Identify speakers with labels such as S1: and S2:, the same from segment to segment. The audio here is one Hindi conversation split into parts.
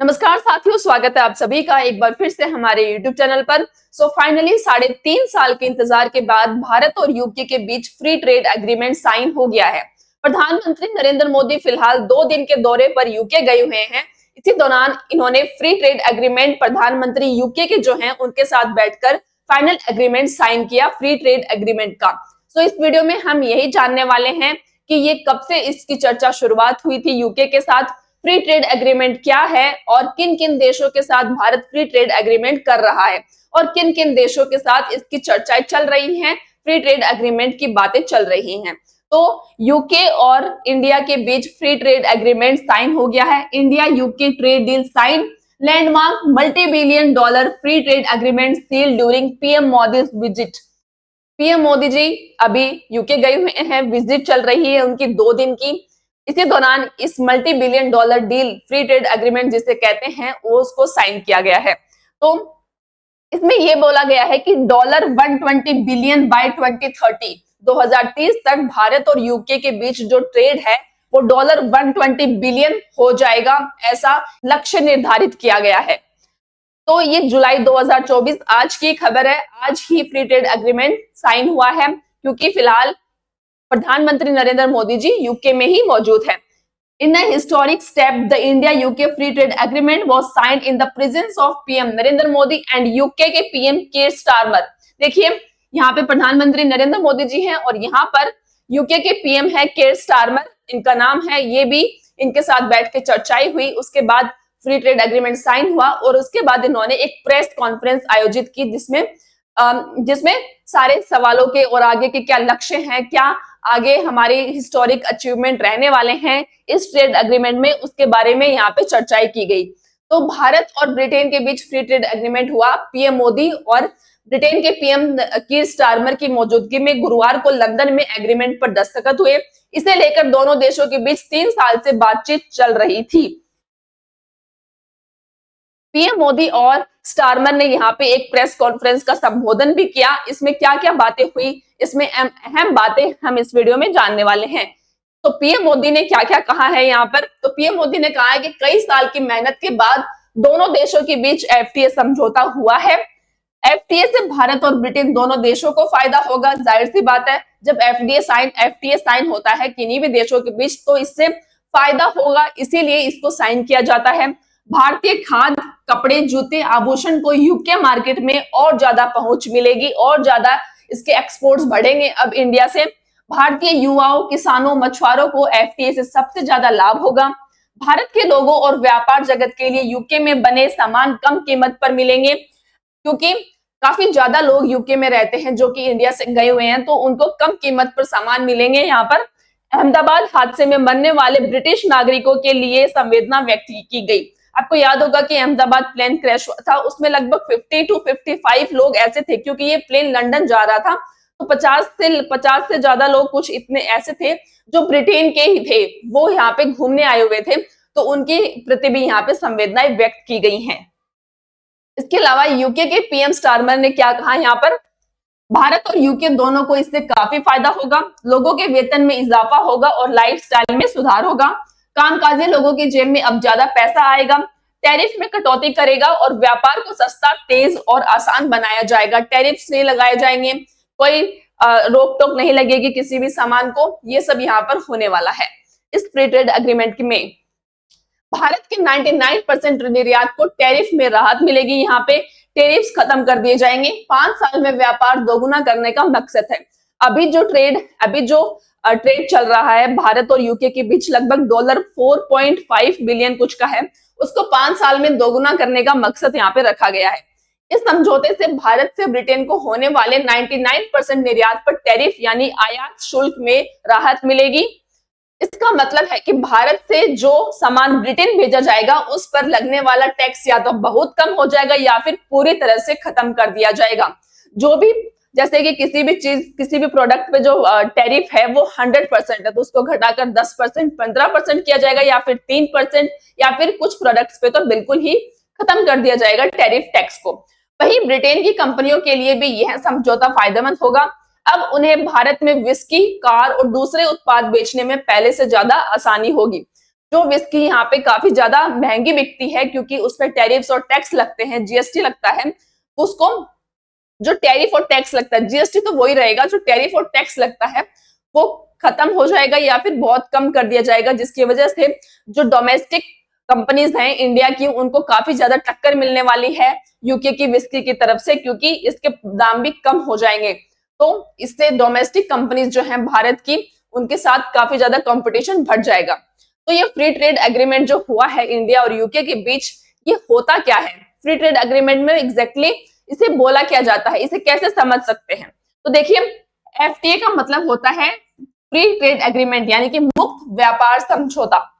S1: नमस्कार साथियों, स्वागत है आप सभी का एक बार फिर से हमारे YouTube चैनल पर। फाइनली 3.5 साल के इंतजार के बाद भारत और यूके के बीच फ्री ट्रेड एग्रीमेंट साइन हो गया है। प्रधानमंत्री नरेंद्र मोदी फिलहाल 2 दिन के दौरे पर यूके गए हुए हैं। इसी दौरान इन्होंने फ्री ट्रेड एग्रीमेंट प्रधानमंत्री यूके के जो हैं उनके साथ बैठकर फाइनल एग्रीमेंट साइन किया फ्री ट्रेड एग्रीमेंट का। इस वीडियो में हम यही जानने वाले हैं कि ये कब से इसकी चर्चा शुरुआत हुई थी यूके के साथ, फ्री ट्रेड एग्रीमेंट क्या है और किन किन देशों के साथ भारत फ्री ट्रेड एग्रीमेंट कर रहा है और किन किन देशों के साथ इसकी चर्चाएं चल रही हैं, फ्री ट्रेड एग्रीमेंट की बातें चल रही हैं। तो यूके और इंडिया के बीच फ्री ट्रेड एग्रीमेंट साइन हो गया है। India UK trade deal sign, landmark multi billion dollar free trade agreement seal during PM Modi visit. PM Modi ji अभी यूके गए हुए हैं, विजिट चल रही है उनकी 2 दिन की। इसी दौरान इस multi billion dollar deal free trade agreement जिसे कहते हैं वो उसको साइन किया गया है। तो इसमें यह बोला गया है कि $120 बिलियन बाय 2030 तक भारत और यूके के बीच जो ट्रेड है वो $120 बिलियन हो जाएगा, ऐसा लक्ष्य निर्धारित किया गया है। तो ये जुलाई 2024 आज की खबर है, आज ही फ्री ट्रेड एग्रीमेंट साइन हुआ है क्योंकि फिलहाल प्रधानमंत्री नरेंद्र मोदी जी यूके में ही मौजूद है। In a historic step the India UK free trade agreement was signed in the presence of PM Narendra Modi and UK के पीएम कीर स्टारमर। देखिए यहाँ पे प्रधानमंत्री नरेंद्र मोदी जी हैं और यहाँ पर यूके के पीएम है कीर स्टारमर, इनका नाम है। ये भी इनके साथ बैठ के चर्चाएं हुई, उसके बाद फ्री ट्रेड एग्रीमेंट साइन हुआ और उसके बाद इन्होंने एक प्रेस कॉन्फ्रेंस आयोजित की जिसमें सारे सवालों के और आगे के क्या लक्ष्य हैं, क्या आगे हमारे हिस्टोरिक अचीवमेंट रहने वाले हैं इस ट्रेड एग्रीमेंट में, उसके बारे में यहाँ पे चर्चाएं की गई। तो भारत और ब्रिटेन के बीच फ्री ट्रेड एग्रीमेंट हुआ। पीएम मोदी और ब्रिटेन के पीएम कीर स्टारमर की मौजूदगी में गुरुवार को लंदन में एग्रीमेंट पर दस्तखत हुए। इसे लेकर दोनों देशों के बीच 3 साल से बातचीत चल रही थी। पीएम मोदी और स्टारमर ने यहाँ पे एक प्रेस कॉन्फ्रेंस का संबोधन भी किया। इसमें क्या क्या बातें हुई, इसमें अहम बातें हम इस वीडियो में जानने वाले हैं। तो पीएम मोदी ने क्या क्या कहा है यहाँ पर, तो पीएम मोदी ने कहा है कि कई साल की मेहनत के बाद दोनों देशों के बीच एफटीए समझौता हुआ है। एफटीए से भारत और ब्रिटेन दोनों देशों को फायदा होगा। जाहिर सी बात है, जब एफटीए साइन होता है किन्हीं भी देशों के बीच तो इससे फायदा होगा, इसीलिए इसको साइन किया जाता है। भारतीय खाद्य, कपड़े, जूते, आभूषण को यूके मार्केट में और ज्यादा पहुंच मिलेगी और ज्यादा इसके एक्सपोर्ट्स बढ़ेंगे। अब इंडिया से भारतीय युवाओं, किसानों, मछुआरों को एफटीए से सबसे ज्यादा लाभ होगा। भारत के लोगों और व्यापार जगत के लिए यूके में बने सामान कम कीमत पर मिलेंगे क्योंकि काफी ज्यादा लोग यूके में रहते हैं जो कि इंडिया से गए हुए हैं, तो उनको कम कीमत पर सामान मिलेंगे। यहाँ पर अहमदाबाद हादसे में मरने वाले ब्रिटिश नागरिकों के लिए संवेदना व्यक्त की गई। आपको याद होगा कि अहमदाबाद प्लेन क्रैश हुआ था, उसमें लगभग 50 to 55 लोग ऐसे थे क्योंकि ये प्लेन लंदन जा रहा था। तो 50 से ज्यादा लोग कुछ इतने ऐसे थे जो ब्रिटेन के ही थे, वो यहाँ पे घूमने आए हुए थे, तो उनके प्रति भी यहाँ पे संवेदनाएं व्यक्त की गई हैं। इसके अलावा यूके के पीएम स्टारमर ने क्या कहा यहाँ पर, भारत और यूके दोनों को इससे काफी फायदा होगा। लोगों के वेतन में इजाफा होगा और लाइफस्टाइल में सुधार होगा। कामकाजी लोगों की जेब में अब ज्यादा पैसा आएगा। टैरिफ में कटौती करेगा और व्यापार को सस्ता, तेज और आसान बनाया जाएगा। टैरिफ नहीं लगाए जाएंगे, कोई रोक टोक नहीं लगेगी किसी भी सामान को, ये सब यहाँ पर होने वाला है। इस फ्री ट्रेड एग्रीमेंट में भारत के 99% निर्यात को टैरिफ में राहत मिलेगी। यहाँ पे टैरिफ्स खत्म कर दिए जाएंगे। 5 साल में व्यापार दोगुना करने का मकसद है। अभी जो ट्रेड चल रहा है भारत और यूके के बीच लगभग $4.5 बिलियन कुछ का है, उसको 5 साल में दोगुना करने का मकसद यहाँ पे रखा गया है। इस समझौते से भारत से ब्रिटेन को होने वाले 99% निर्यात पर टैरिफ यानी आयात शुल्क में राहत मिलेगी। इसका मतलब है कि भारत से जो सामान ब्रिटेन भेजा जाएगा उस पर लगने वाला टैक्स या तो बहुत कम हो जाएगा या फिर पूरी तरह से खत्म कर दिया जाएगा। जो भी जैसे कि किसी भी प्रोडक्ट पे जो टैरिफ है वो 100% है तो उसको घटाकर 10%, 15% किया जाएगा या फिर 3%, या फिर कुछ प्रोडक्ट्स पे तो बिल्कुल ही खत्म कर दिया जाएगा टैरिफ टैक्स को। वहीं ब्रिटेन की कंपनियों के लिए भी यह समझौता फायदेमंद होगा। अब उन्हें भारत में विस्की, कार और दूसरे उत्पाद बेचने में पहले से ज्यादा आसानी होगी। जो विस्की यहाँ पे काफी ज्यादा महंगी बिकती है क्योंकि उसमें टैरिफ्स और टैक्स लगते हैं, जीएसटी लगता है, उसको जो टैरिफ और टैक्स लगता है, जीएसटी तो वही रहेगा, जो टैरिफ और टैक्स लगता है वो खत्म हो जाएगा या फिर बहुत कम कर दिया जाएगा, जिसकी वजह से जो डोमेस्टिक कंपनीज हैं इंडिया की उनको काफी ज्यादा टक्कर मिलने वाली है यूके की विस्की की तरफ से, क्योंकि इसके दाम भी कम हो जाएंगे। तो इससे डोमेस्टिक कंपनीज जो हैं भारत की, उनके साथ काफी ज्यादा कंपटीशन बढ़ जाएगा। तो ये फ्री ट्रेड एग्रीमेंट जो हुआ है इंडिया और यूके के बीच, ये होता क्या है? फ्री ट्रेड एग्रीमेंट में एग्जैक्टली इसे बोला क्या जाता है, इसे कैसे समझ सकते हैं? तो देखिए, एफटीए का मतलब होता है फ्री ट्रेड एग्रीमेंट, यानी कि मुक्त व्यापार समझौता।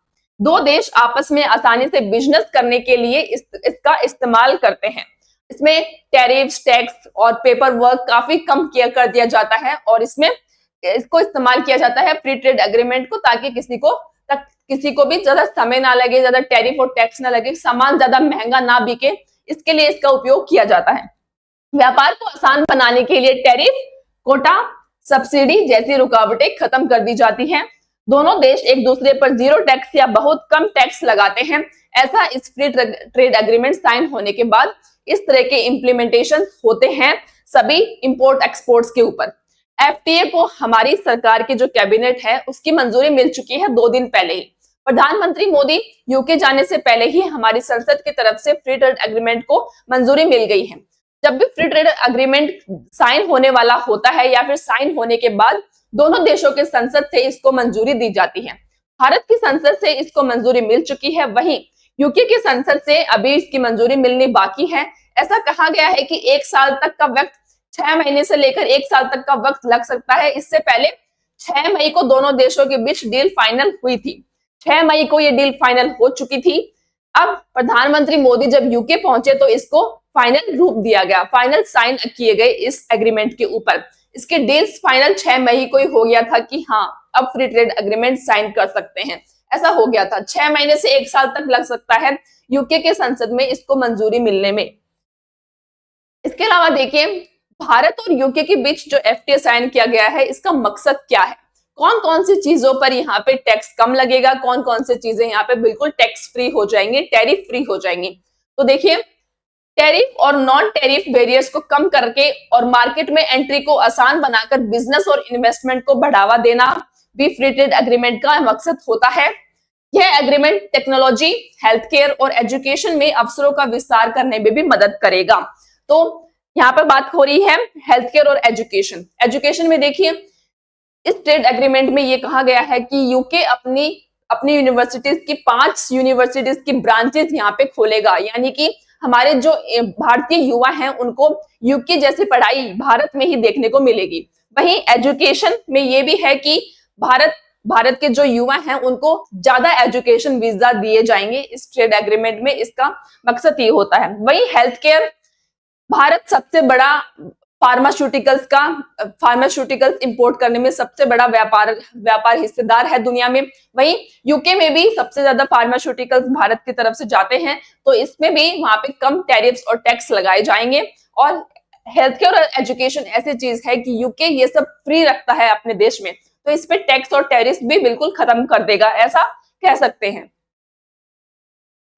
S1: दो देश आपस में आसानी से बिजनेस करने के लिए इसका इस्तेमाल करते हैं। इसमें टैरिफ्स, टैक्स और पेपर वर्क काफी कम कर दिया जाता है और इसमें इसको इस्तेमाल किया जाता है फ्री ट्रेड एग्रीमेंट को, ताकि किसी को भी ज्यादा समय ना लगे, ज्यादा टैरिफ और टैक्स ना लगे, सामान ज्यादा महंगा ना बिके, इसके लिए इसका उपयोग किया जाता है। व्यापार को आसान बनाने के लिए टैरिफ, कोटा, सब्सिडी जैसी रुकावटें खत्म कर दी जाती हैं। दोनों देश एक दूसरे पर जीरो टैक्स या बहुत कम टैक्स लगाते हैं। ऐसा इस फ्री ट्रेड एग्रीमेंट साइन होने के बाद इस तरह के इंप्लीमेंटेशन होते हैं सभी इंपोर्ट एक्सपोर्ट्स के ऊपर। एफटीए को हमारी सरकार की जो कैबिनेट है उसकी मंजूरी मिल चुकी है 2 दिन पहले ही। प्रधानमंत्री मोदी यूके जाने से पहले ही हमारी संसद की तरफ से फ्री ट्रेड एग्रीमेंट को मंजूरी मिल गई है। जब भी फ्री ट्रेड एग्रीमेंट साइन होने वाला होता है या फिर साइन होने के बाद दोनों देशों के संसद से इसको मंजूरी दी जाती है। भारत की संसद से इसको मंजूरी मिल चुकी है, वहीं यूके की संसद से अभी इसकी मंजूरी मिलनी बाकी है। ऐसा कहा गया है कि 1 साल तक का वक्त, 6 महीने से लेकर 1 साल तक का वक्त लग सकता है। इससे पहले 6 मई को दोनों देशों के बीच डील फाइनल हुई थी। 6 मई को ये डील फाइनल हो चुकी थी। अब प्रधानमंत्री मोदी जब यूके पहुंचे तो इसको फाइनल रूप दिया गया, फाइनल साइन किए गए इस एग्रीमेंट के ऊपर। इसके डील्स फाइनल 6 मई को ही हो गया था कि हाँ, अब फ्री ट्रेड एग्रीमेंट साइन कर सकते हैं, ऐसा हो गया था। 6 महीने से 1 साल तक लग सकता है यूके के संसद में इसको मंजूरी मिलने में। इसके अलावा देखिए, भारत और यूके के बीच जो एफटीए साइन किया गया है, इसका मकसद क्या है? कौन कौन सी चीजों पर यहाँ पे टैक्स कम लगेगा, कौन कौन सी चीजें यहाँ पे बिल्कुल टैक्स फ्री हो जाएंगे, टैरिफ फ्री हो जाएंगी? तो देखिए, टैरिफ और नॉन टैरिफ बैरियर्स को कम करके और मार्केट में एंट्री को आसान बनाकर बिजनेस और इन्वेस्टमेंट को बढ़ावा देना भी फ्री ट्रेड एग्रीमेंट का मकसद होता है। यह एग्रीमेंट टेक्नोलॉजी, हेल्थ केयर और एजुकेशन में अवसरों का विस्तार करने में भी मदद करेगा। तो यहाँ पर बात हो रही है हेल्थ केयर और एजुकेशन। एजुकेशन में देखिए, इस ट्रेड एग्रीमेंट में ये कहा गया है कि यूके अपनी यूनिवर्सिटीज की 5 यूनिवर्सिटीज की ब्रांचेस यहाँ पे खोलेगा, यानी कि हमारे जो भारतीय युवा हैं उनको यूके जैसी पढ़ाई भारत में ही देखने को मिलेगी। वहीं एजुकेशन में ये भी है कि भारत के जो युवा हैं उनको ज्यादा एजुकेशन वीजा दिए जाएंगे इस ट्रेड एग्रीमेंट में, इसका मकसद ये होता है। वहीं हेल्थ केयर, भारत सबसे बड़ा फार्मास्यूटिकल्स इंपोर्ट करने में सबसे बड़ा व्यापार हिस्सेदार है दुनिया में। वहीं यूके में भी सबसे ज्यादा फार्मास्यूटिकल्स भारत की तरफ से जाते हैं, तो इसमें भी वहां पे कम टैरिफ्स और टैक्स लगाए जाएंगे। और हेल्थ केयर और एजुकेशन ऐसी चीज है कि यूके ये सब फ्री रखता है अपने देश में, तो इस पे टैक्स और टैरिफ भी बिल्कुल खत्म कर देगा, ऐसा कह सकते हैं।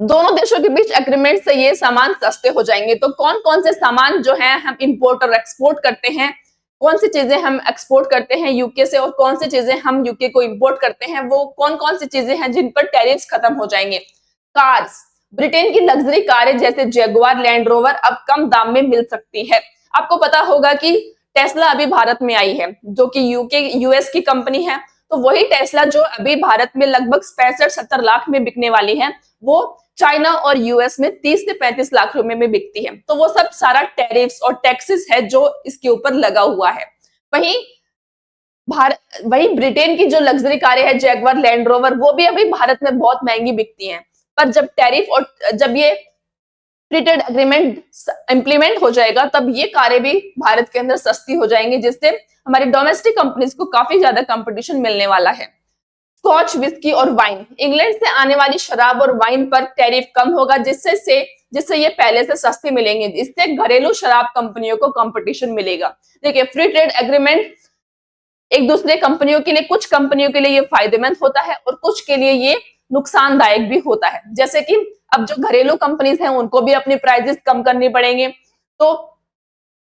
S1: दोनों देशों के बीच एग्रीमेंट से ये सामान सस्ते हो जाएंगे। तो कौन कौन से सामान जो है हम इंपोर्ट और एक्सपोर्ट करते हैं, कौन सी चीजें हम एक्सपोर्ट करते हैं यूके से और कौन सी चीजें हम यूके को इंपोर्ट करते हैं, वो कौन कौन सी चीजें हैं जिन पर टैरिफ्स खत्म हो जाएंगे? कार्स, ब्रिटेन की लग्जरी कारें जैसे जैगुआर, लैंड रोवर अब कम दाम में मिल सकती है। आपको पता होगा कि टेस्ला अभी भारत में आई है, जो कि यूएस की कंपनी है। तो वही टेस्ला जो अभी भारत में लगभग 65-70 लाख में बिकने वाली है, वो चाइना और यूएस में 30 से 35 लाख रुपए में बिकती है। तो वो सब सारा टैरिफ्स और टैक्सेस है जो इसके ऊपर लगा हुआ है। वही ब्रिटेन की जो लग्जरी कारें हैं जैगुआर, लैंड रोवर, वो भी अभी भारत में बहुत महंगी बिकती हैं। पर जब टैरिफ और जब ये फ्री ट्रेड एग्रीमेंट इंप्लीमेंट हो जाएगा, तब ये कारें भी भारत के अंदर सस्ती हो जाएंगी, जिससे हमारी डोमेस्टिक कंपनीज को काफी ज्यादा कंपटीशन मिलने वाला है। स्कॉच, विस्की और वाइन, इंग्लैंड से आने वाली शराब और वाइन पर टैरिफ कम होगा, जिससे ये पहले से सस्ती मिलेंगे। इससे घरेलू शराब कंपनियों को कंपटीशन मिलेगा। देखिए, फ्री ट्रेड एग्रीमेंट एक दूसरे कंपनियों के लिए, कुछ कंपनियों के लिए ये फायदेमंद होता है और कुछ के लिए ये नुकसानदायक भी होता है। जैसे कि अब जो घरेलू कंपनीज हैं उनको भी अपनी प्राइसेस कम करनी पड़ेंगे, तो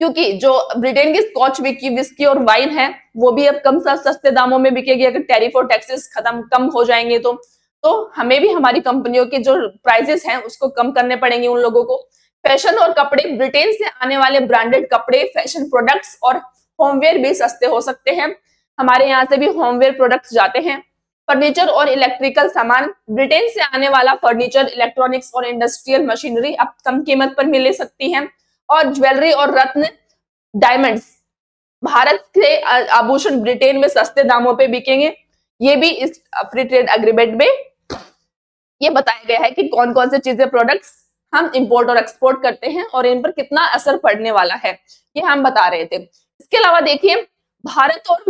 S1: क्योंकि जो ब्रिटेन की स्कॉच विस्की और वाइन है वो भी अब कम सस्ते दामों में बिकेगी अगर टैरिफ और टैक्सेस खत्म कम हो जाएंगे तो हमें भी हमारी कंपनियों के जो प्राइसेस हैं उसको कम करने पड़ेंगे उन लोगों को। फैशन और कपड़े, ब्रिटेन से आने वाले ब्रांडेड कपड़े, फैशन प्रोडक्ट्स और होमवेयर भी सस्ते हो सकते हैं। हमारे यहाँ से भी होमवेयर प्रोडक्ट्स जाते हैं। फर्नीचर और इलेक्ट्रिकल सामान, ब्रिटेन से आने वाला फर्नीचर, इलेक्ट्रॉनिक्स और इंडस्ट्रियल मशीनरी अब कम कीमत पर मिल सकती है। और ज्वेलरी और रत्न, डायमंड्स, भारत के आभूषण ब्रिटेन में सस्ते दामों पे बिकेंगे। ये भी इस फ्री ट्रेड एग्रीमेंट में ये बताया गया है कि कौन कौन से चीजें, प्रोडक्ट्स हम इंपोर्ट और एक्सपोर्ट करते हैं और इन पर कितना असर पड़ने वाला है, ये हम बता रहे थे। इसके अलावा देखिए, भारत और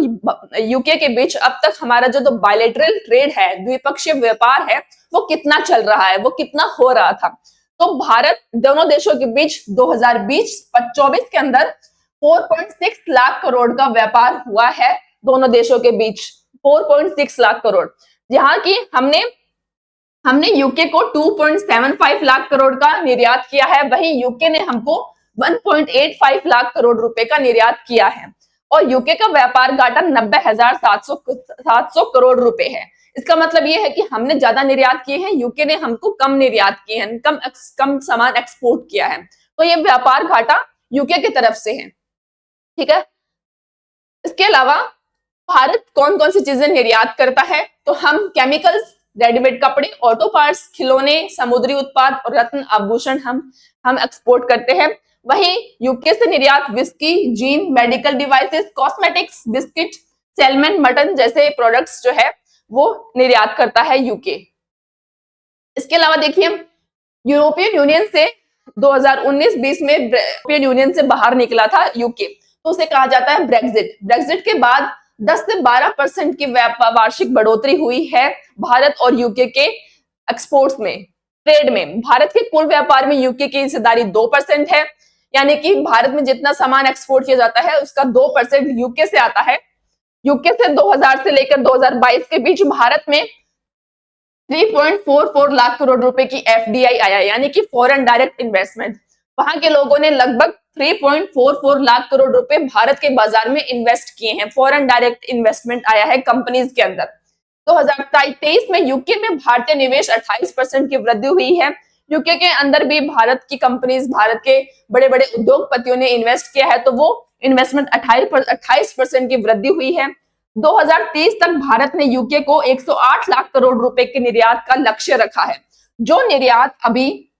S1: यूके के बीच अब तक हमारा जो बायलैटरल ट्रेड है, द्विपक्षीय व्यापार है, वो कितना चल रहा है, वो कितना हो रहा था। तो भारत दोनों देशों के बीच 2020-24 के अंदर 4.6 लाख करोड़ का व्यापार हुआ है दोनों देशों के बीच, 4.6 लाख करोड़। जहां की हमने यूके को 2.75 लाख करोड़ का निर्यात किया है, वहीं यूके ने हमको 1.85 लाख करोड़ रुपए का निर्यात किया है। और यूके का व्यापार घाटा 90,700 करोड़ रुपए है। इसका मतलब ये है कि हमने ज्यादा निर्यात किए हैं, यूके ने हमको कम निर्यात किए हैं, कम सामान एक्सपोर्ट किया है। तो ये व्यापार घाटा यूके की तरफ से है, ठीक है। इसके अलावा भारत कौन कौन सी चीजें निर्यात करता है, तो हम केमिकल्स, रेडीमेड कपड़े, ऑटो पार्ट्स, खिलौने, समुद्री उत्पाद और रत्न आभूषण हम एक्सपोर्ट करते हैं। वहीं यूके से निर्यात whisky, gene, medical devices, cosmetics, biscuit, salmon, mutton जैसे प्रोडक्ट्स जो है वो निर्यात करता है यूके। इसके अलावा देखिए, यूरोपियन यूनियन से 2019-20 में यूरोपियन यूनियन से बाहर निकला था यूके, तो उसे कहा जाता है ब्रेक्जिट। ब्रेक्जिट के बाद 10 से 12% की वार्षिक बढ़ोतरी हुई है भारत और यूके के एक्सपोर्ट्स में, ट्रेड में। भारत के कुल व्यापार में यूके की हिस्सेदारी 2% है, यानी कि भारत में जितना सामान एक्सपोर्ट किया जाता है उसका 2% यूके से आता है। यूके से 2000 से लेकर 2022 के बीच भारत में 3.44 लाख करोड़ रुपए की एफडीआई आया, यानी कि फॉरेन डायरेक्ट इन्वेस्टमेंट। वहां के लोगों ने लगभग 3.44 लाख करोड़ रुपए भारत के बाजार में इन्वेस्ट किए हैं, फॉरेन डायरेक्ट इन्वेस्टमेंट आया है कंपनीज के अंदर। 2023 में यूके में भारतीय निवेश 28% की वृद्धि हुई है। यूके के अंदर भी भारत की कंपनीज, भारत के बड़े बड़े उद्योगपतियों ने इन्वेस्ट किया है, तो वो इन्वेस्टमेंट 28% की वृद्धि हुई है। 2030 तक भारत ने यूके को 108 लाख करोड़ रुपए के निर्यात का लक्ष्य रखा है। जो निर्यात अभी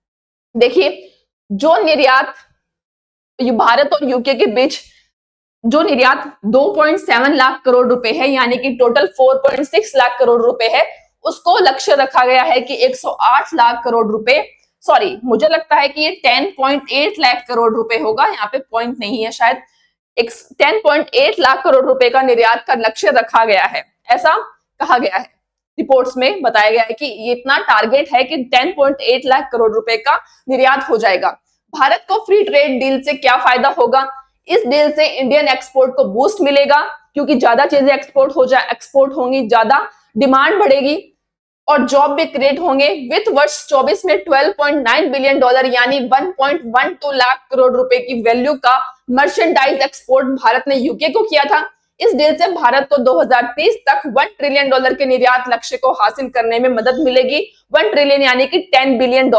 S1: देखिए, जो निर्यात भारत और यूके के बीच जो निर्यात 2.7 लाख करोड़ रुपए है, यानी कि टोटल 4.6 लाख करोड़ रुपए है, उसको लक्ष्य रखा गया है कि 108 लाख करोड़ रुपए, सॉरी मुझे लगता है कि ये 10.8 लाख करोड़ रुपए होगा, यहाँ पे पॉइंट नहीं है शायद, 10.8 लाख करोड़ रुपए का निर्यात का लक्ष्य रखा गया है, ऐसा कहा गया है। रिपोर्ट्स में बताया गया है कि ये इतना टारगेट है कि 10.8 लाख करोड़ रुपए का निर्यात हो जाएगा। भारत को फ्री ट्रेड डील से क्या फायदा होगा? इस डील से इंडियन एक्सपोर्ट को बूस्ट मिलेगा, क्योंकि ज्यादा चीजें एक्सपोर्ट होंगी, ज्यादा डिमांड बढ़ेगी और जॉब भी क्रिएट होंगे। वित्त वर्ष 24 में $12.9 बिलियन यानी 1.12 लाख करोड़ रुपए की वैल्यू का मर्चेंडाइज एक्सपोर्ट भारत ने यूके को किया था। इस डील से भारत को 2030 तक $1 ट्रिलियन के निर्यात लक्ष्य को हासिल करने में मदद मिलेगी। 1 ट्रिलियन यानी कि $10 बिलियन।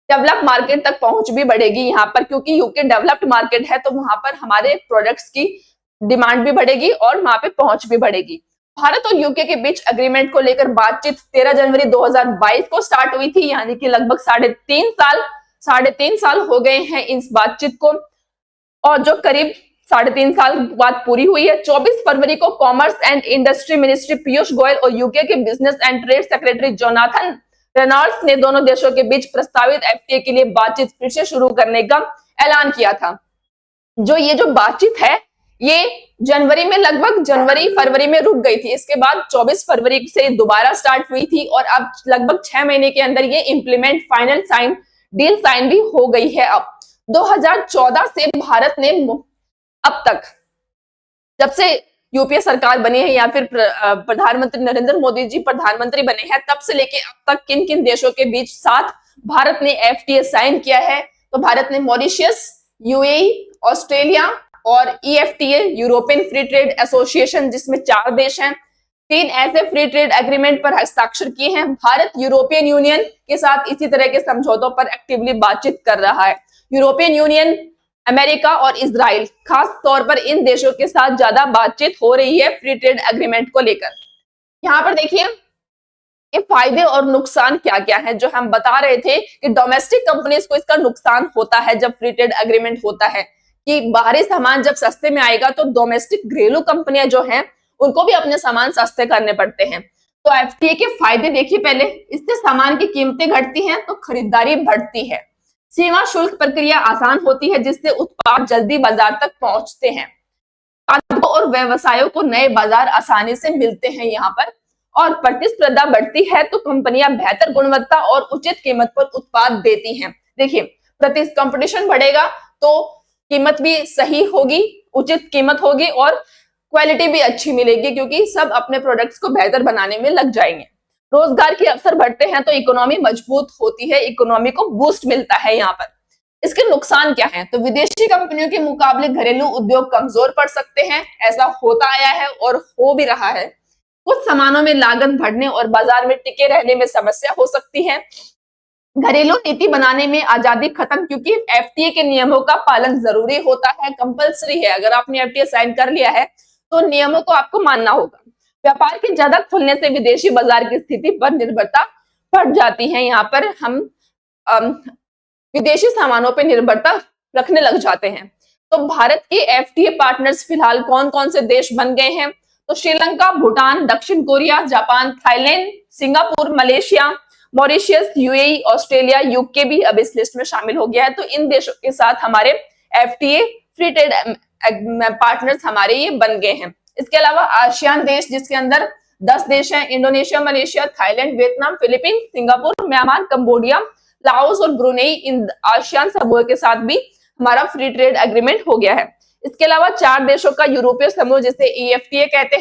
S1: डेवलप मार्केट तक पहुंच भी बढ़ेगी यहाँ पर, क्योंकि यूके डेवलप्ड मार्केट है, तो वहां पर हमारे प्रोडक्ट्स की डिमांड भी बढ़ेगी और वहां पे पहुंच भी बढ़ेगी। भारत और यूके के बीच एग्रीमेंट को लेकर बातचीत 13 जनवरी 2022 को स्टार्ट हुई थी, यानी कि लगभग 3.5 साल हो गए हैं इस बातचीत को, और जो करीब 3.5 साल बाद पूरी हुई है। 24 फरवरी को commerce and industry ministry Piyush Goyal और यूके के business and trade secretary Jonathan Reynolds ने दोनों देशों के बीच प्रस्तावित एफटीए के लिए बातचीत फिर से शुरू करने का ऐलान किया था। ये जो बातचीत है ये जनवरी फरवरी में रुक गई थी, इसके बाद 24 फरवरी से दोबारा स्टार्ट हुई थी और अब लगभग 6 महीने के अंदर ये इंप्लीमेंट फाइनल डील साइन भी हो गई है। अब 2014 से भारत ने अब तक, जब से यूपीए सरकार बनी है या फिर प्रधानमंत्री नरेंद्र मोदी जी प्रधानमंत्री बने हैं, तब से लेके अब तक किन किन देशों के बीच साथ भारत ने एफटीए साइन किया है? तो भारत ने मॉरिशस, यूएई, ऑस्ट्रेलिया और EFTA European free trade association जिसमें 4 देश हैं, 3 ऐसे फ्री ट्रेड एग्रीमेंट पर हस्ताक्षर किए हैं। भारत यूरोपियन यूनियन के साथ इसी तरह के समझौतों पर एक्टिवली बातचीत कर रहा है। यूरोपियन यूनियन, अमेरिका और इजराइल, खास तौर पर इन देशों के साथ ज्यादा बातचीत हो रही है फ्री ट्रेड एग्रीमेंट को लेकर। यहाँ पर देखिए ये फायदे और नुकसान क्या क्या है, जो हम बता रहे थे कि डोमेस्टिक कंपनीज को इसका नुकसान होता है जब फ्री ट्रेड एग्रीमेंट होता है, कि बाहरी सामान जब सस्ते में आएगा तो डोमेस्टिक घरेलू कंपनियां जो हैं उनको भी अपने सामान सस्ते करने पड़ते हैं। तो एफटीए के फायदे देखिए पहले, इससे सामान की कीमतें घटती हैं तो खरीदारी बढ़ती है। सीमा शुल्क प्रक्रिया आसान होती है जिससे उत्पाद जल्दी बाजार तक पहुंचते हैं। उत्पादकों और व्यवसायों को नए बाजार आसानी से मिलते हैं यहाँ पर, और प्रतिस्पर्धा बढ़ती है तो कंपनियां बेहतर गुणवत्ता और उचित कीमत पर उत्पाद देती हैं। देखिए कंपटीशन बढ़ेगा तो कीमत भी सही होगी, उचित कीमत होगी और क्वालिटी भी अच्छी मिलेगी, क्योंकि सब अपने प्रोडक्ट्स को बेहतर बनाने में लग जाएंगे। रोजगार के अवसर बढ़ते हैं तो इकोनॉमी मजबूत होती है, इकोनॉमी को बूस्ट मिलता है यहाँ पर। इसके नुकसान क्या हैं? तो विदेशी कंपनियों के मुकाबले घरेलू उद्योग कमजोर पड़ सकते हैं, ऐसा होता आया है और हो भी रहा है। कुछ सामानों में लागत बढ़ने और बाजार में टिके रहने में समस्या हो सकती है। घरेलू नीति बनाने में आजादी खत्म, क्योंकि एफटीए के नियमों का पालन जरूरी होता है, कंपलसरी है। अगर आपने एफटीए साइन कर लिया है तो नियमों को आपको मानना होगा। व्यापार के ज्यादा खुलने से विदेशी बाजार की स्थिति पर निर्भरता बढ़ जाती है। यहाँ पर हम विदेशी सामानों पर निर्भरता रखने लग जाते हैं। तो भारत के एफटीए पार्टनर्स फिलहाल कौन कौन से देश बन गए हैं? तो श्रीलंका, भूटान, दक्षिण Korea, Japan, Thailand, Singapore, Malaysia, Mauritius, UAE, Australia, UK भी अब इस लिस्ट में शामिल हो गया है। तो इन देशों के साथ हमारे एफटीए फ्री ट्रेड पार्टनर्स हमारे ये बन गए हैं। इसके अलावा आसियान देश जिसके अंदर 10 देश हैं, Indonesia, Malaysia, Thailand, Vietnam, Philippines, Singapore, Myanmar, Cambodia, Laos और ब्रुनेई, इन आसियान समूह के साथ भी हमारा फ्री ट्रेड एग्रीमेंट हो गया है। इसके अलावा 4 देशों का यूरोपीय समूह जिसे ईएफटीए कहते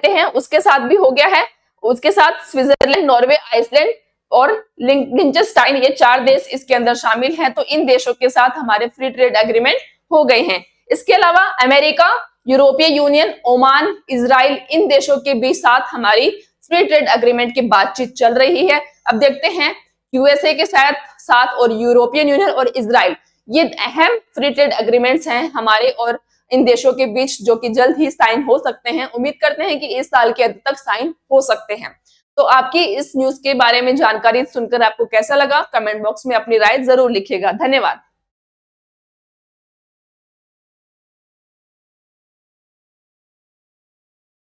S1: हैं उसके साथ भी हो गया है। उसके साथ स्विट्जरलैंड, नॉर्वे, आइसलैंड और लिंचनस्टाइन, ये 4 देश इसके अंदर शामिल हैं। तो इन देशों के साथ हमारे फ्री ट्रेड एग्रीमेंट हो गए हैं। इसके अलावा अमेरिका, यूरोपीय यूनियन, ओमान, इजराइल, इन देशों के बीच साथ हमारी फ्री ट्रेड एग्रीमेंट की बातचीत चल रही है। अब देखते हैं यूएसए के साथ और यूरोपियन यूनियन और इजराइल, ये अहम फ्री ट्रेड एग्रीमेंट्स हैं हमारे और इन देशों के बीच, जो कि जल्द ही साइन हो सकते हैं। उम्मीद करते हैं कि इस साल के अंत तक साइन हो सकते हैं। तो आपकी इस न्यूज के बारे में जानकारी सुनकर आपको कैसा लगा? कमेंट बॉक्स में अपनी राय जरूर लिखिएगा। धन्यवाद।